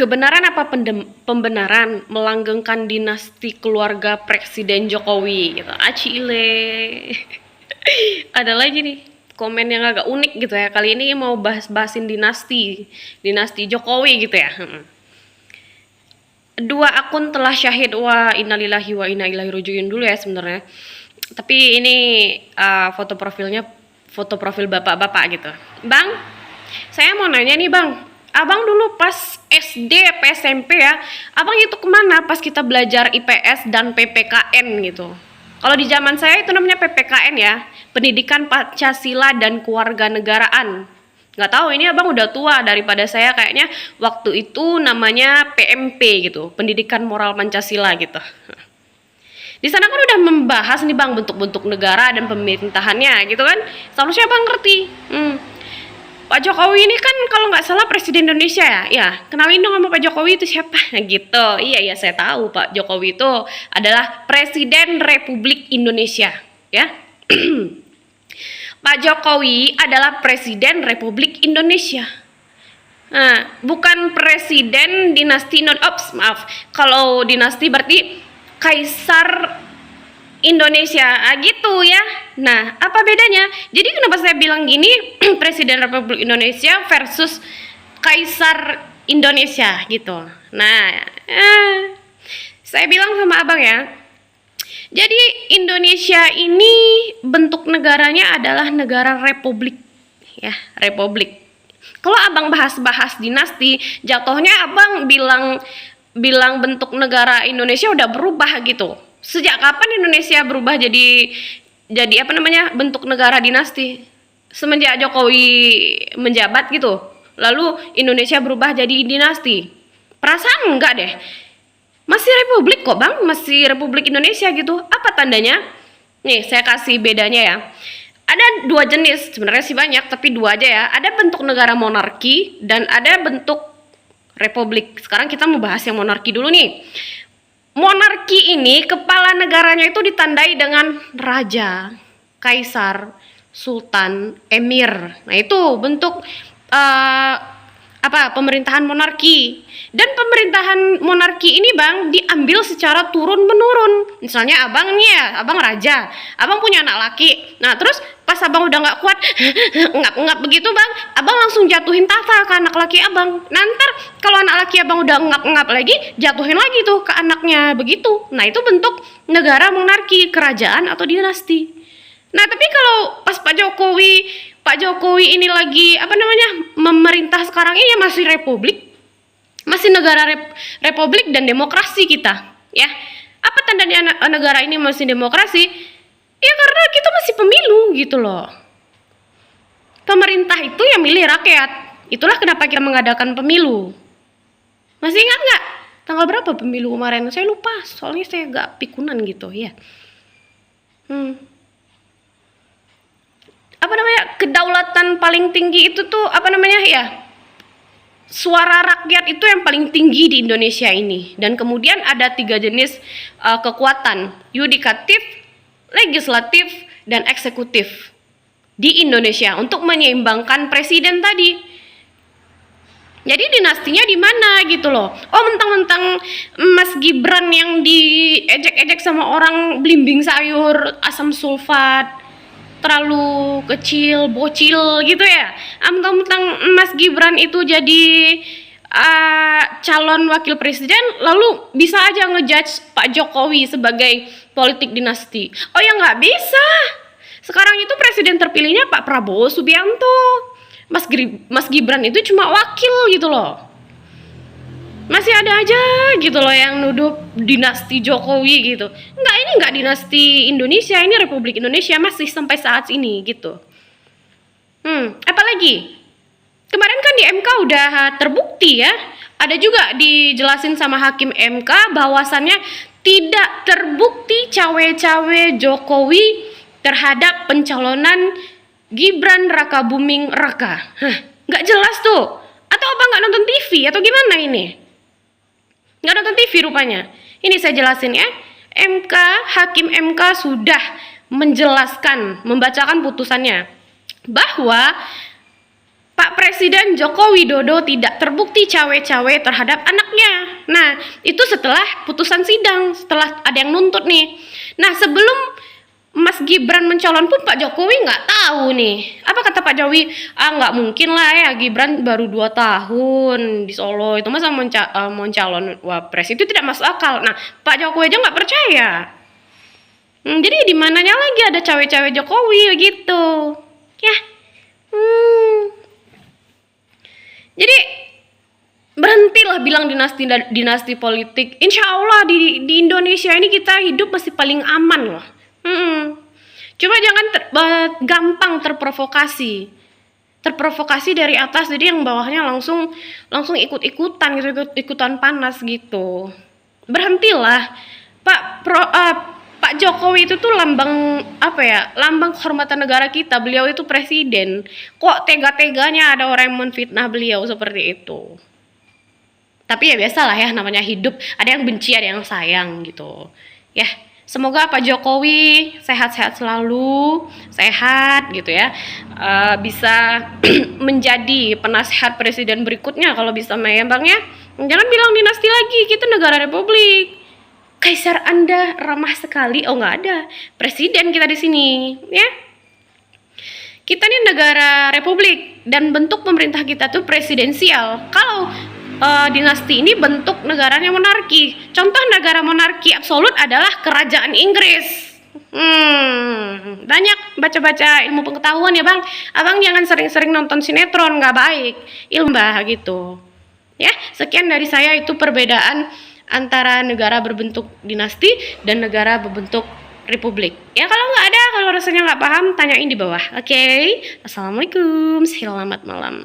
Kebenaran apa pembenaran melanggengkan dinasti keluarga Presiden Jokowi gitu. Acile. Ada lagi nih komen yang agak unik gitu ya. Kali ini mau bahasin dinasti Jokowi gitu ya. Dua akun telah syahid. Wah, innalillahi wa inna ilaihi rajiun dulu ya sebenarnya. Tapi ini foto profil bapak-bapak gitu. Bang, saya mau nanya nih bang, abang dulu pas SD apa SMP ya, abang itu kemana pas kita belajar IPS dan PPKN gitu? Kalau di zaman saya itu namanya PPKN ya, Pendidikan Pancasila dan Kewarganegaraan. Nggak tahu ini abang udah tua daripada saya kayaknya, waktu itu namanya PMP gitu, Pendidikan Moral Pancasila gitu. Di sana kan udah membahas nih bang bentuk-bentuk negara dan pemerintahannya gitu kan, seharusnya bang ngerti. Pak Jokowi ini kan kalau nggak salah Presiden Indonesia ya. Ya, kenalin dong sama Pak Jokowi itu siapa? Gitu. Iya, saya tahu Pak Jokowi itu adalah Presiden Republik Indonesia, ya. Pak Jokowi adalah Presiden Republik Indonesia. Nah, bukan Presiden dinasti maaf. Kalau dinasti berarti Kaisar Indonesia, gitu ya. Nah, apa bedanya? Jadi kenapa saya bilang gini, Presiden Republik Indonesia versus Kaisar Indonesia gitu. Nah, saya bilang sama abang ya. Jadi Indonesia ini bentuk negaranya adalah negara republik, ya, republik. Kalau abang bahas-bahas dinasti, jatuhnya abang bilang bentuk negara Indonesia udah berubah gitu. Sejak kapan Indonesia berubah jadi apa namanya bentuk negara dinasti? Semenjak Jokowi menjabat gitu. Lalu Indonesia berubah jadi dinasti. Perasaan enggak deh. Masih republik kok bang, masih Republik Indonesia gitu. Apa tandanya? Nih saya kasih bedanya ya. Ada dua jenis, sebenarnya sih banyak tapi dua aja ya. Ada bentuk negara monarki dan ada bentuk republik. Sekarang kita mau bahas yang monarki dulu nih. Monarki ini kepala negaranya itu ditandai dengan raja, kaisar, sultan, emir. Nah itu bentuk pemerintahan monarki. Dan pemerintahan monarki ini bang diambil secara turun menurun. Misalnya abang nih ya, abang raja, abang punya anak laki. Nah terus pas abang udah nggak kuat ngap begitu bang, abang langsung jatuhin tahta ke anak laki abang. Nanti kalau anak laki abang udah ngap lagi, jatuhin lagi tuh ke anaknya begitu. Nah itu bentuk negara monarki, kerajaan atau dinasti. Nah tapi kalau pas Pak Jokowi ini lagi memerintah sekarang ini ya masih republik, masih negara republik dan demokrasi kita, ya. Apa tandanya negara ini masih demokrasi? Ya karena kita masih pemilu gitu loh. Pemerintah itu yang milih rakyat. Itulah kenapa kita mengadakan pemilu. Masih ingat nggak? Tanggal berapa pemilu kemarin? Saya lupa, soalnya saya agak pikunan gitu ya. Kedaulatan paling tinggi itu tuh suara rakyat itu yang paling tinggi di Indonesia ini. Dan kemudian ada 3 jenis kekuatan, yudikatif, legislatif, dan eksekutif di Indonesia untuk menyeimbangkan presiden tadi. Jadi dinastinya di mana gitu loh. Oh mentang-mentang Mas Gibran yang diejek-ejek sama orang belimbing sayur, asam sulfat, terlalu kecil, bocil gitu ya. Mentang-mentang Mas Gibran itu jadi calon wakil presiden, lalu bisa aja ngejudge Pak Jokowi sebagai politik dinasti. Oh ya nggak bisa. Sekarang itu presiden terpilihnya Pak Prabowo Subianto. Mas Gibran itu cuma wakil gitu loh. Masih ada aja gitu loh yang nuduh dinasti Jokowi gitu. Enggak, ini enggak dinasti Indonesia, ini Republik Indonesia masih sampai saat ini gitu. Apalagi kemarin kan di MK udah terbukti ya. Ada juga dijelasin sama hakim MK bahwasannya tidak terbukti cawe-cawe Jokowi terhadap pencalonan Gibran Rakabuming Raka. Nggak jelas tuh. Atau apa nggak nonton TV atau gimana ini? Nggak nonton TV rupanya. Ini saya jelasin ya. Hakim MK sudah menjelaskan, membacakan putusannya bahwa Pak Presiden Joko Widodo tidak terbukti cawe-cawe terhadap anaknya. Nah, itu setelah putusan sidang, setelah ada yang nuntut nih. Nah, sebelum Mas Gibran mencalon pun Pak Jokowi nggak tahu nih. Apa kata Pak Jokowi? Nggak mungkin lah ya, Gibran baru 2 tahun di Solo. Itu masa mencalon wapres, itu tidak masuk akal. Nah, Pak Jokowi aja nggak percaya. Jadi di mananya lagi ada cawe-cawe Jokowi gitu. Ya. Jadi berhentilah bilang dinasti politik. Insya Allah di Indonesia ini kita hidup masih paling aman loh. Cuma jangan gampang terprovokasi dari atas, jadi yang bawahnya langsung ikut-ikutan gitu, ikutan panas gitu. Berhentilah. Pak Jokowi itu tuh lambang apa ya? Lambang kehormatan negara kita. Beliau itu presiden. Kok tega-teganya ada orang yang menfitnah beliau seperti itu? Tapi ya biasalah ya, namanya hidup, ada yang benci, ada yang sayang gitu. Ya, semoga Pak Jokowi sehat-sehat selalu, sehat gitu ya. Bisa menjadi penasehat presiden berikutnya kalau bisa ya Bang ya. Jangan bilang dinasti lagi, kita negara republik. Kaisar Anda ramah sekali. Oh, nggak ada. Presiden kita di sini, ya. Kita ini negara republik dan bentuk pemerintah kita tuh presidensial. Kalau dinasti ini bentuk negaranya monarki. Contoh negara monarki absolut adalah Kerajaan Inggris. Banyak baca-baca ilmu pengetahuan ya Bang. Abang jangan sering-sering nonton sinetron, nggak baik. Ilmu gitu. Ya, sekian dari saya, itu perbedaan antara negara berbentuk dinasti dan negara berbentuk republik. Ya kalau rasanya nggak paham, tanyain di bawah. Oke? Assalamualaikum, selamat malam.